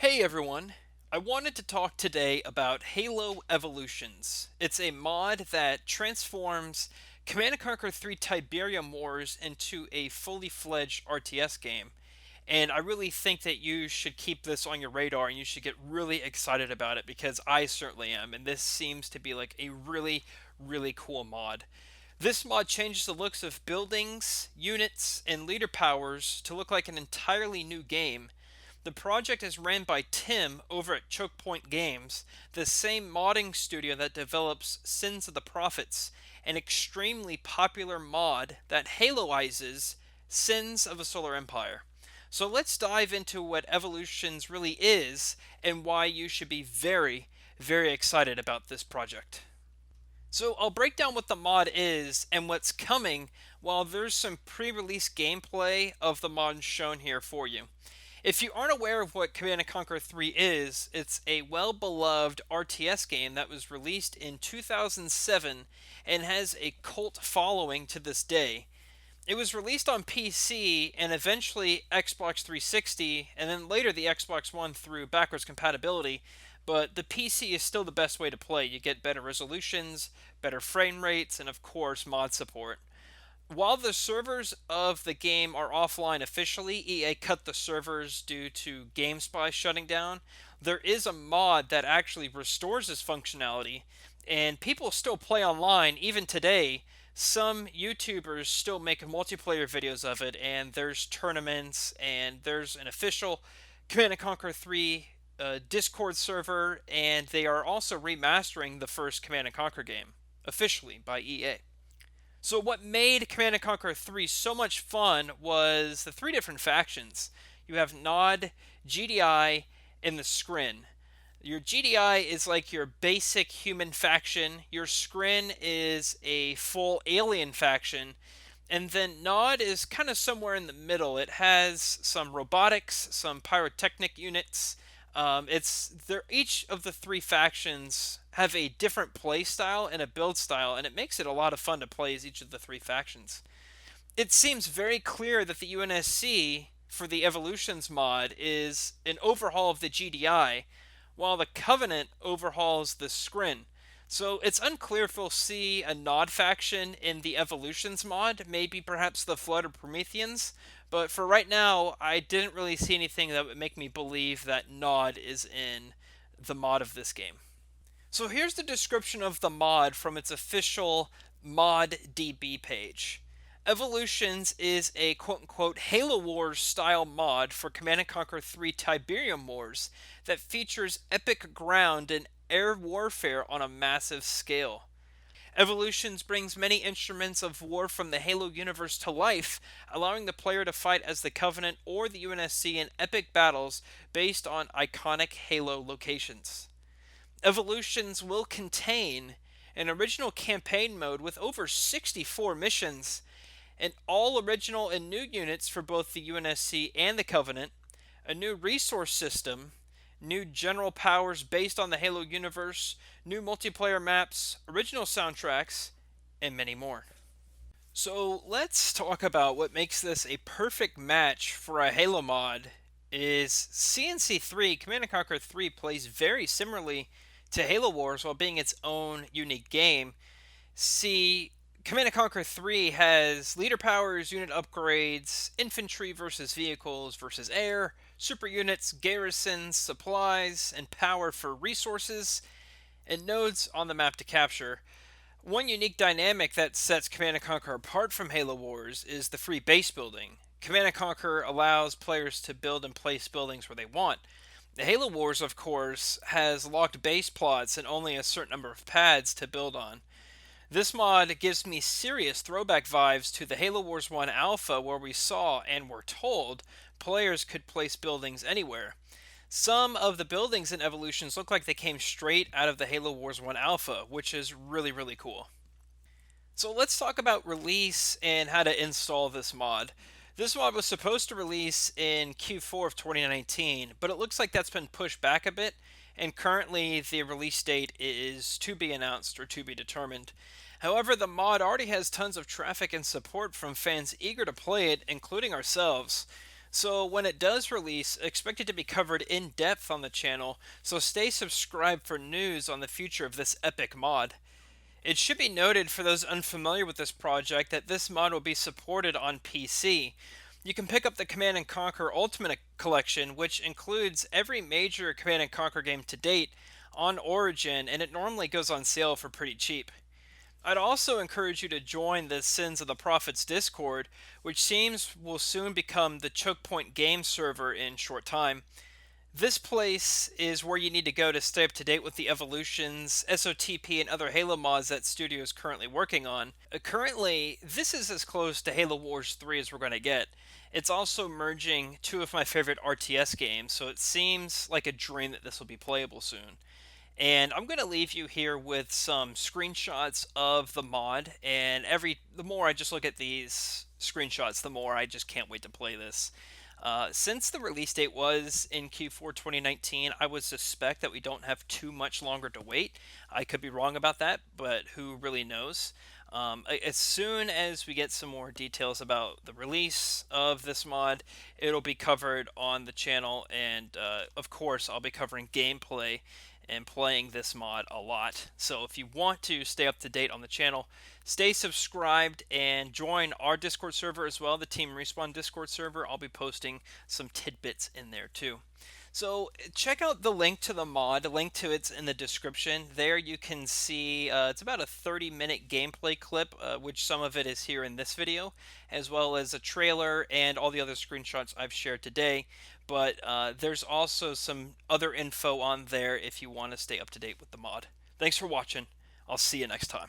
Hey everyone! I wanted to talk today about Halo Evolutions. It's a mod that transforms Command & Conquer 3 Tiberium Wars into a fully fledged RTS game. And I really think that you should keep this on your radar and you should get really excited about it because I certainly am. And this seems to be like a really cool mod. This mod changes the looks of buildings, units, and leader powers to look like an entirely new game. The project is ran by Tim over at Chokepoint Games, the same modding studio that develops Sins of the Prophets, an extremely popular mod that haloizes Sins of a Solar Empire. So let's dive into what Evolutions really is and why you should be very excited about this project. So I'll break down what the mod is and what's coming, while there's some pre-release gameplay of the mod shown here for you. If you aren't aware of what Command & Conquer 3 is, it's a well-beloved RTS game that was released in 2007 and has a cult following to this day. It was released on PC and eventually Xbox 360, and then later the Xbox One through backwards compatibility. But the PC is still the best way to play. You get better resolutions, better frame rates, and of course, mod support. While the servers of the game are offline officially, EA cut the servers due to GameSpy shutting down. There is a mod that actually restores this functionality, and people still play online even today. Some YouTubers still make multiplayer videos of it, and there's tournaments, and there's an official Command & Conquer 3 Discord server, and they are also remastering the first Command & Conquer game, officially by EA. So what made Command & Conquer 3 so much fun was the three different factions. You have Nod, GDI, and the Skrin. Your GDI is like your basic human faction. Your Skrin is a full alien faction. And then Nod is kind of somewhere in the middle. It has some robotics, some pyrotechnic units. Each of the three factions have a different play style and a build style, and it makes it a lot of fun to play as each of the three factions. It seems very clear that the UNSC for the Evolutions mod is an overhaul of the GDI, while the Covenant overhauls the Skrin. So it's unclear if we'll see a Nod faction in the Evolutions mod, maybe perhaps the Flood or Prometheans, but for right now, I didn't really see anything that would make me believe that Nod is in the mod of this game. So here's the description of the mod from its official ModDB page. Evolutions is a quote-unquote Halo Wars style mod for Command & Conquer 3 Tiberium Wars that features epic ground and air warfare on a massive scale. Evolutions brings many instruments of war from the Halo universe to life, allowing the player to fight as the Covenant or the UNSC in epic battles based on iconic Halo locations. Evolutions will contain an original campaign mode with over 64 missions, and all original and new units for both the UNSC and the Covenant, a new resource system, new general powers based on the Halo universe, new multiplayer maps, original soundtracks, and many more. So let's talk about what makes this a perfect match for a Halo mod. Is CNC3 Command & Conquer 3 plays very similarly to Halo Wars while being its own unique game. See, Command & Conquer 3 has leader powers, unit upgrades, infantry versus vehicles versus air, super units, garrisons, supplies, and power for resources, and nodes on the map to capture. One unique dynamic that sets Command & Conquer apart from Halo Wars is the free base building. Command & Conquer allows players to build and place buildings where they want. The Halo Wars, of course, has locked base plots and only a certain number of pads to build on. This mod gives me serious throwback vibes to the Halo Wars 1 alpha, where we saw and were told players could place buildings anywhere. Some of the buildings in Evolutions look like they came straight out of the Halo Wars 1 alpha, which is really cool. So let's talk about release and how to install this mod. This mod was supposed to release in Q4 of 2019, but it looks like that's been pushed back a bit, and currently the release date is to be announced or to be determined. However, the mod already has tons of traffic and support from fans eager to play it, including ourselves. So when it does release, expect it to be covered in depth on the channel, so stay subscribed for news on the future of this epic mod. It should be noted for those unfamiliar with this project that this mod will be supported on PC. You can pick up the Command and Conquer Ultimate Collection, which includes every major Command and Conquer game to date, on Origin, and it normally goes on sale for pretty cheap. I'd also encourage you to join the Sins of the Prophets Discord, which seems will soon become the Chokepoint Games server in short time. This place is where you need to go to stay up to date with the evolutions, SOTP, and other Halo mods that studio is currently working on. Currently, this is as close to Halo Wars 3 as we're going to get. It's also merging two of my favorite RTS games, so it seems like a dream that this will be playable soon. And I'm going to leave you here with some screenshots of the mod, and the more I just look at these screenshots, the more I just can't wait to play this. Since the release date was in Q4 2019, I would suspect that we don't have too much longer to wait. I could be wrong about that, but who really knows? As soon as we get some more details about the release of this mod, it'll be covered on the channel, and of course, I'll be covering gameplay and playing this mod a lot. So if you want to stay up to date on the channel, stay subscribed and join our Discord server as well, the Team Respawn Discord server. I'll be posting some tidbits in there too. So check out the link to the mod. The link to it's in the description. There you can see it's about a 30-minute gameplay clip, which some of it is here in this video, as well as a trailer and all the other screenshots I've shared today. But there's also some other info on there if you want to stay up to date with the mod. Thanks for watching. I'll see you next time.